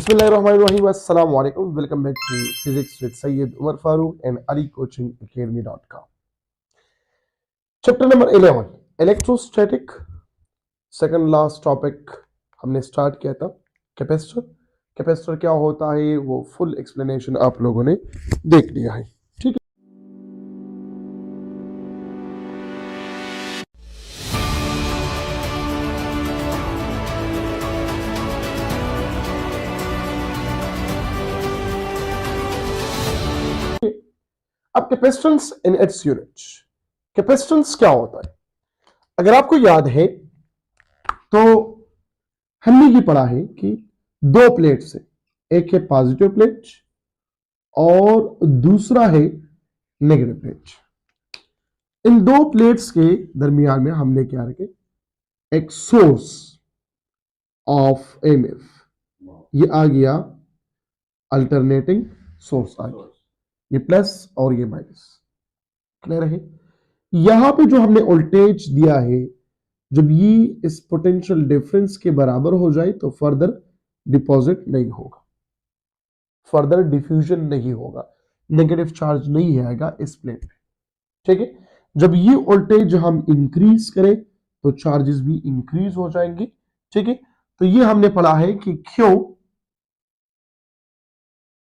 बिस्मिल्लाहिर्रहमानिर्रहीम अस्सलाम वालेकुम welcome back to physics with Syed Umar Farooq and alicoachingacademy.com। Chapter number 11 electrostatic, second last topic हमने start किया था कैपेसिटर। कैपेसिटर क्या होता है वो फुल एक्सप्लेनेशन आप लोगों ने देख लिया है, ठीक है। अब capacitance in its unit, capacitance क्या होता है? अगर आपको याद है तो हमने ये पढ़ा है कि दो प्लेट से, एक है पॉजिटिव प्लेट और दूसरा है नेगेटिव प्लेट। इन दो प्लेट्स के दरमियान में हमने क्या रखे, एक सोर्स ऑफ एमएफ, ये आ गया अल्टरनेटिंग सोर्स आ गया, ये प्लस और ये माइनस, क्लियर है। यहां पे जो हमने वोल्टेज दिया है, जब ये इस पोटेंशियल डिफरेंस के बराबर हो जाए तो फर्दर डिपॉजिट नहीं होगा, फर्दर डिफ्यूजन नहीं होगा, नेगेटिव चार्ज नहीं आएगा इस प्लेट पे, ठीक है। जब ये वोल्टेज हम इंक्रीज करें तो चार्जेस भी इंक्रीज हो जाएंगे, ठीक है। तो ये हमने पढ़ा है कि Q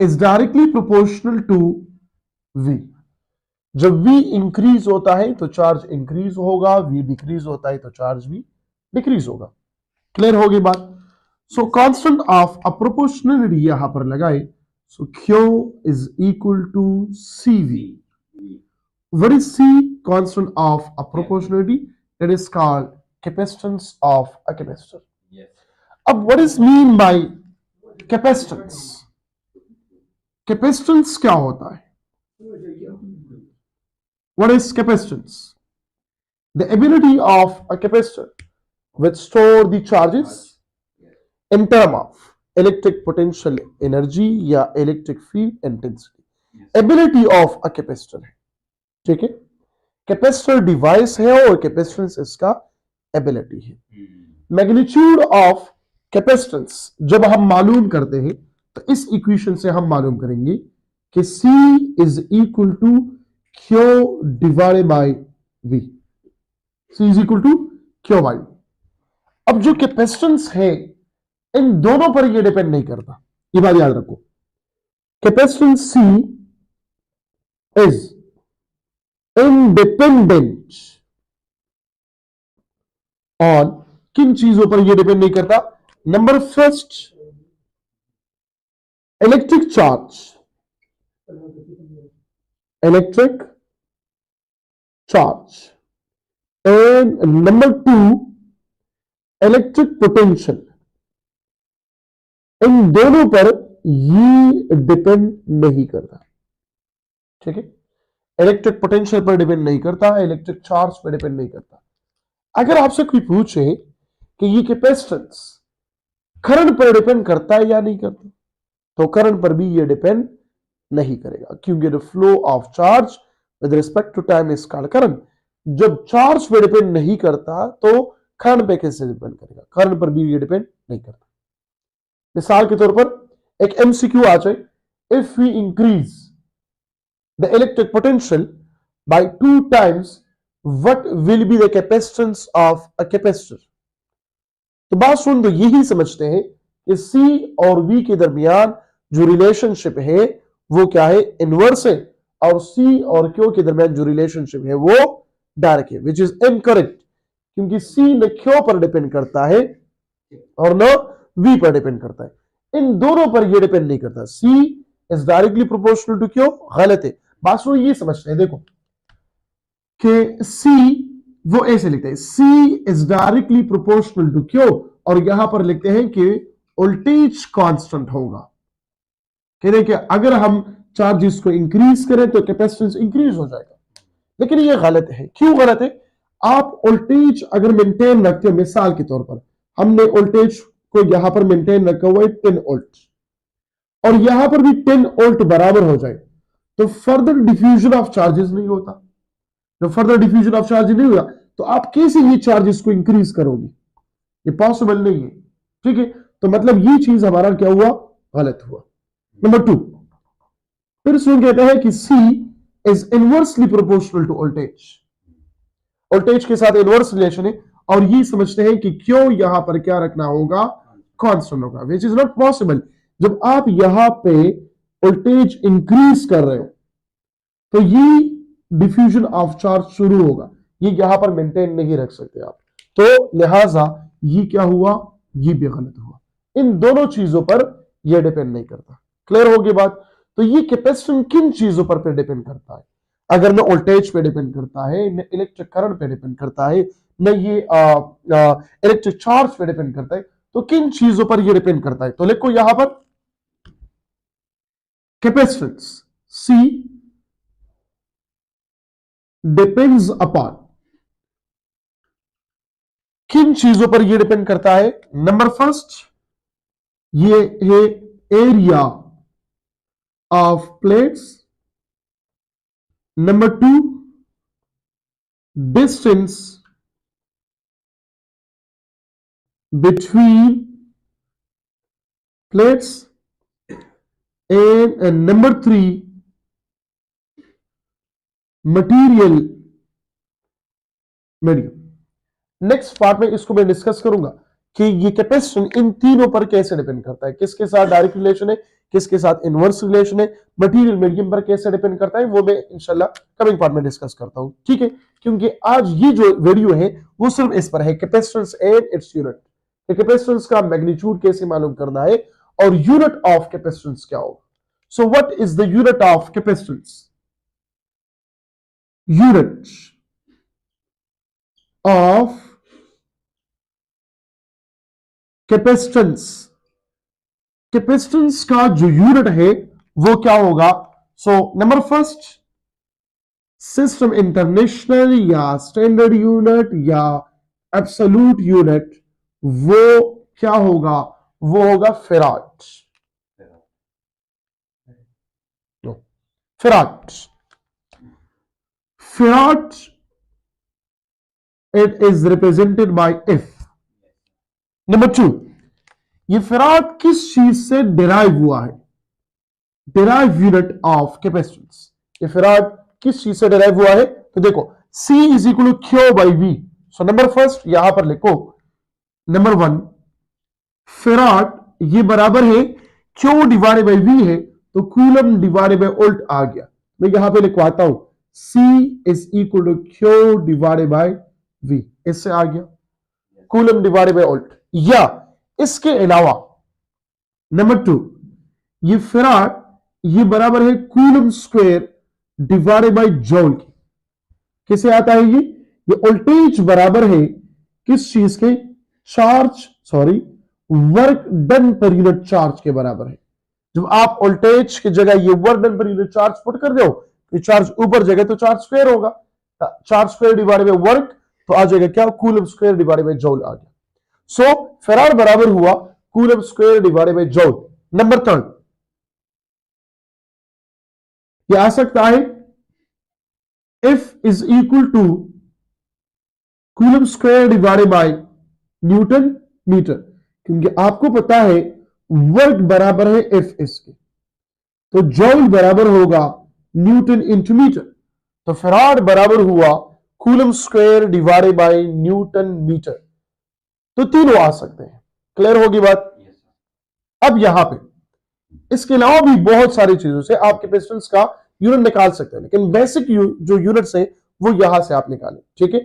is directly proportional to V। जब V इंक्रीज होता है तो चार्ज इंक्रीज होगा, V डिक्रीज होता है तो चार्ज भी डिक्रीज होगा, क्लियर होगी बात। So constant of a proportionality यहां पर लगाए, so Q is equal to CV। What is C? Constant of a proportionality, that is called capacitance of a capacitor. अब what is mean by capacitance? Capacitance क्या होता है? What is capacitance? The ability of a capacitor which store the charges in term of electric potential energy या electric field intensity. Ability of a capacitor है, ठीक है। Capacitor device है और capacitance इसका एबिलिटी है। मैग्नीट्यूड ऑफ कैपेसिटेंस जब हम मालूम करते हैं तो इस इक्वेशन से हम मालूम करेंगे कि C is equal to Q divided by V। C is equal to Q by V। अब जो कैपेसिटेंस है इन दोनों पर ये डिपेंड नहीं करता, ये बात याद रखो। Capacitance C is independent on किन चीजों पर ये डिपेंड नहीं करता? Number first, electric charge, electric charge, and number two electric potential. इन दोनों पर ये डिपेंड नहीं करता, ठीक है। इलेक्ट्रिक पोटेंशियल पर डिपेंड नहीं करता, इलेक्ट्रिक चार्ज पर डिपेंड नहीं करता। अगर आपसे कोई पूछे कि ये कैपेसिटेंस करंट पर डिपेंड करता है या नहीं करता, तो करंट पर भी ये डिपेंड नहीं करेगा, क्योंकि the flow of charge with respect to time is called current. जब चार्ज पे डिपेंड नहीं करता तो करंट पे कैसे डिपेंड करेगा? करंट पर भी ये डिपेंड नहीं करता। मिसाल के तौर पर एक एमसीक्यू आ जाए, if we increase the electric potential by 2 times what will be the capacitance of a capacitor. तो बात सुन दो, यही समझते हैं कि C और V के दरमियान जो रिलेशनशिप है वो क्या है? इनवर्स है। और C और Q के दरमियान जो रिलेशनशिप है वो डायरेक्ट है, विच इज इनकरेक्ट, क्योंकि C न Q पर डिपेंड करता है और न V पर डिपेंड करता है। इन दोनों पर ये डिपेंड नहीं करता। C is directly proportional to Q, गलत है। बात सुनो, ये समझते हैं, देखो कि C वो ऐसे लिखते हैं, C is directly proportional to Q, और यहां पर लिखते हैं कि वोल्टेज कांस्टेंट होगा। कह रहे कि अगर हम चार्जेस को इंक्रीज करें तो कैपेसिटेंस इंक्रीज हो जाएगा, लेकिन ये गलत है। क्यों गलत है? आप वोल्टेज अगर मेंटेन रखते हो, मिसाल के तौर पर हमने वोल्टेज को यहां पर मेंटेन रखा हुआ है 10 वोल्ट, और यहां पर भी 10 वोल्ट बराबर हो जाए तो फर्दर डिफ्यूजन ऑफ चार्जेस नहीं होता। जब फर्दर डिफ्यूजन ऑफ चार्ज नहीं हुआ तो आप कैसे ये चार्जेस को इंक्रीज करोगे? ये पॉसिबल नहीं है, ठीक है। तो मतलब ये चीज हमारा क्या हुआ? गलत हुआ। नंबर 2, फिर से कहता है कि C is inversely proportional to voltage. Voltage के साथ इनवर्स रिलेशन है और ये समझते हैं कि क्यों यहां पर क्या रखना होगा, कांस्टेंट होगा, विच इज नॉट पॉसिबल। जब आप यहां पे वोल्टेज इंक्रीज कर रहे हो तो ये डिफ्यूजन ऑफ चार्ज शुरू होगा, ये यहां पर मेंटेन नहीं रख सकते आप, तो लिहाजा ये क्या हुआ, ये भी गलत हुआ। इन दोनों चीजों पर ये डिपेंड नहीं करता। क्लियर होगी बात। तो ये कैपेसिटेंस किन चीजों पर डिपेंड करता है, अगर न वोल्टेज पे डिपेंड करता है, न इलेक्ट्रिक करंट पे डिपेंड करता है, न ये इलेक्ट्रिक चार्ज पे डिपेंड करता है, तो किन चीजों पर ये डिपेंड करता है। तो लिखो यहां पर कैपेसिटेंस C डिपेंड्स अपॉन, किन चीजों पर ये डिपेंड करता है। नंबर फर्स्ट, ये है area of plates. Number 2, distance between plates, and number 3, material medium। Next part में इसको मैं डिस्कस करूंगा कि ये कैपेसिटेंस इन तीनों पर कैसे डिपेंड करता है, किसके साथ डायरेक्ट रिलेशन है, किसके साथ इनवर्स रिलेशन है, मटेरियल मीडियम पर कैसे डिपेंड करता है, वो मैं इंशाल्लाह कमिंग पार्ट में डिस्कस करता हूं, ठीक है। क्योंकि आज ये जो वीडियो है वो सिर्फ इस पर है, capacitance and its unit, capacitance का मैग्नीट्यूड कैसे मालूम करना है और यूनिट ऑफ कैपेसिटेंस क्या होगा। So what is the unit of capacitance, unit of capacitance, capacitance का जो यूनिट है वो क्या होगा। सो नंबर फर्स्ट, सिस्टम इंटरनेशनल या स्टैंडर्ड यूनिट या एब्सोल्यूट यूनिट, वो क्या होगा, वो होगा farad. Farad, farad it is represented by F. Number 2, ये फेराड किस चीज से डिराइव हुआ है, डिराइव यूनिट ऑफ कैपेसिटेंस, ये फेराड किस चीज से डिराइव हुआ है। तो देखो C is equal to Q by V। So number first यहां पर लिखो, नंबर 1 फेराड ये बराबर है Q डिवाइडेड बाई V है, तो कूलम डिवाइडेड बाई वोल्ट आ गया। मैं यहां पे लिखवाता हूं C is equal to Q divided by V, इससे आ गया कूलम डिवाइडेड बाई वोल्ट। या इसके अलावा नंबर 2, ये फेराड ये बराबर है coulomb square divided by joule की। किसे आता है ये वोल्टेज बराबर है किस चीज के, चार्ज, सॉरी वर्क डन पर यूनिट चार्ज के बराबर है। जब आप वोल्टेज की जगह ये वर्क डन पर यूनिट चार्ज पुट कर दो तो चार्ज ऊपर जगह तो चार्ज स्क्वायर होगा, charge square divided by work तो आ जाएगा क्या, coulomb square divided by joule आ गया। सो फेराड बराबर हुआ coulomb square divided by joule. Number 3, ये आ सकता है F is equal to coulomb square divided by newton metre, क्योंकि आपको पता है वर्क बराबर है F इसके, तो जॉल बराबर होगा न्यूटन इंटू मीटर, तो फेराड बराबर हुआ coulomb square divided by newton metre. तो तीनों आ सकते हैं। क्लियर होगी बात। अब यहां पे इसके अलावा भी बहुत सारी चीजों से आप कैपेसिटेंस का यूनिट निकाल सकते हैं, लेकिन बेसिक जो यूनिट्स है वो यहां से आप निकालें, ठीक है।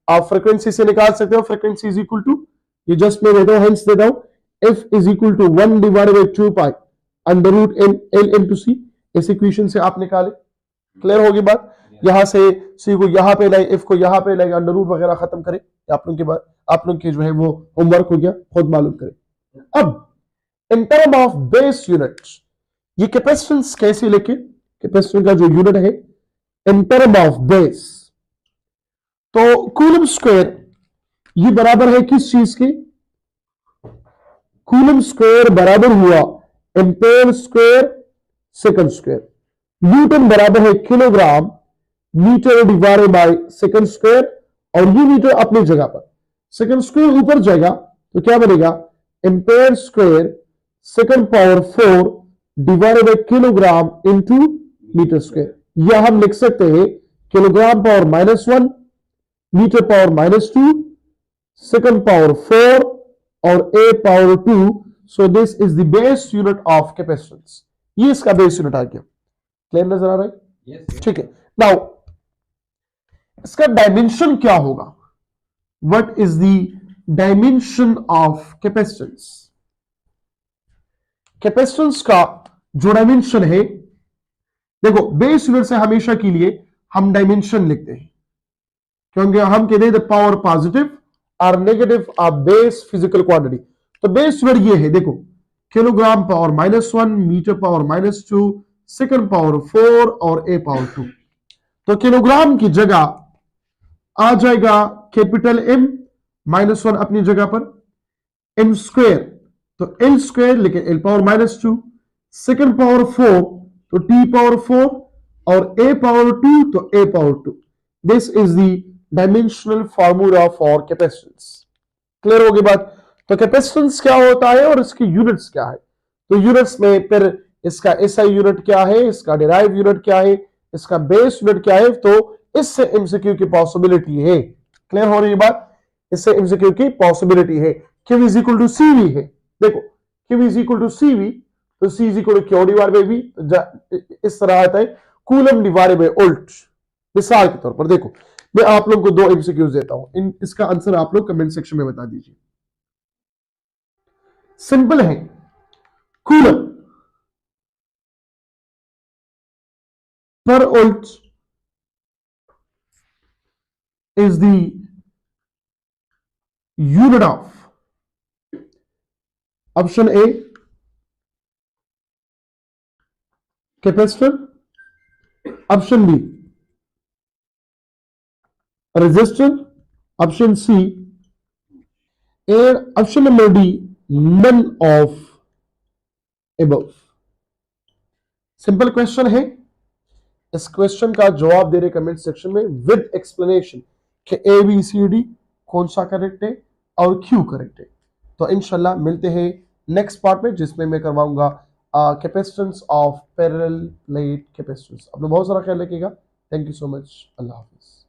आप फ्रीक्वेंसी से निकाल सकते हो, फ्रीक्वेंसी इज इक्वल टू, ये जस्ट मैं देता हूं, हेंस देता हूं F is equal to 1 divided by 2 pi under root N L into C, इस इक्वेशन से आप निकाले। क्लियर होगी बात। यहां से सी को यहां पे लाए, एफ को यहां पे लाए, अंडर रूट वगैरह खत्म करें, आप लोग के जो है वो होमवर्क हो गया, खुद मालूम करें। अब in term of base units ये कैपेसिटेंस कैसे लिखे, कैपेसिटेंस का जो यूनिट है इन टर्म ऑफ बेस, तो कूलम स्क्वायर ये बराबर है किस चीज के, कूलम स्क्वायर बराबर हुआ ampere square second square, newton बराबर है kilogram metre divided by second square, और ये मीटर अपनी जगह पर, सेकंड स्क्वायर ऊपर जाएगा तो क्या बनेगा ampere square second power 4 divided by kilogram into metre square. या हम लिख सकते हैं kilogram power -1 metre power -2 second power 4 और a power 2। So this is the base unit of capacitance. ये इसका बेस यूनिट आ गया। क्लियर नजर आ रहा है? ठीक है। नाउ इसका डायमेंशन क्या होगा? What is the dimension of capacitance? Capacitance का जो डायमेंशन है, देखो बेस यूनिट से हमेशा के लिए हम डायमेंशन लिखते हैं, क्योंकि हम कहते हैं द पावर पॉजिटिव और negative of base physical quantity. तो बेस यूनिट ये है, देखो kilogram power -1 metre power -2 second power 4 और a पावर 2। तो किलोग्राम की जगह आ जाएगा कैपिटल M, -1 अपनी जगह पर, m स्क्वायर तो l स्क्वायर लेकिन l पावर -2, सेकंड पावर 4 तो t पावर 4 और a पावर 2 तो a power 2। This is the dimensional formula for capacitance. Clear होगी बात? तो कैपेसिटेंस क्या होता है और इसकी यूनिट्स क्या है? तो यूनिट्स में फिर इसका एसआई यूनिट क्या है, इसका डिराइव यूनिट क्या है, इसका बेस यूनिट क्या है, तो इससे एमसीक्यू की पॉसिबिलिटी है। क्लियर हो रही है बात? इससे एमसीक्यू की पॉसिबिलिटी है। Q is equal to CV है। देखो Q is equal to CV, तो C is equal to Q divide by V। इस तरह आता है कूलम डिवाइड बाय वोल्ट। मिसाल के तौर पर देखो, मैं आप लोगों को दो एमसीक्यूज देता हूं, इसका आंसर आप लोग कमेंट सेक्शन में बता दीजिए। सिंपल है, coulomb per volt is the unit of option A capacitor, option B resistor, option C and option number D none of above। Simple question है, इस क्वेश्चन का जवाब दे रहे कमेंट सेक्शन में विद एक्सप्लेनेशन कि ABCD कौन सा करेक्ट है और क्यों करेक्ट है। तो इंशाल्लाह मिलते हैं नेक्स्ट पार्ट में, जिसमें मैं करवाऊंगा capacitance of parallel plate capacitance. अपना बहुत सारा ख्याल रखिएगा। Thank you so much. Allah Hafiz.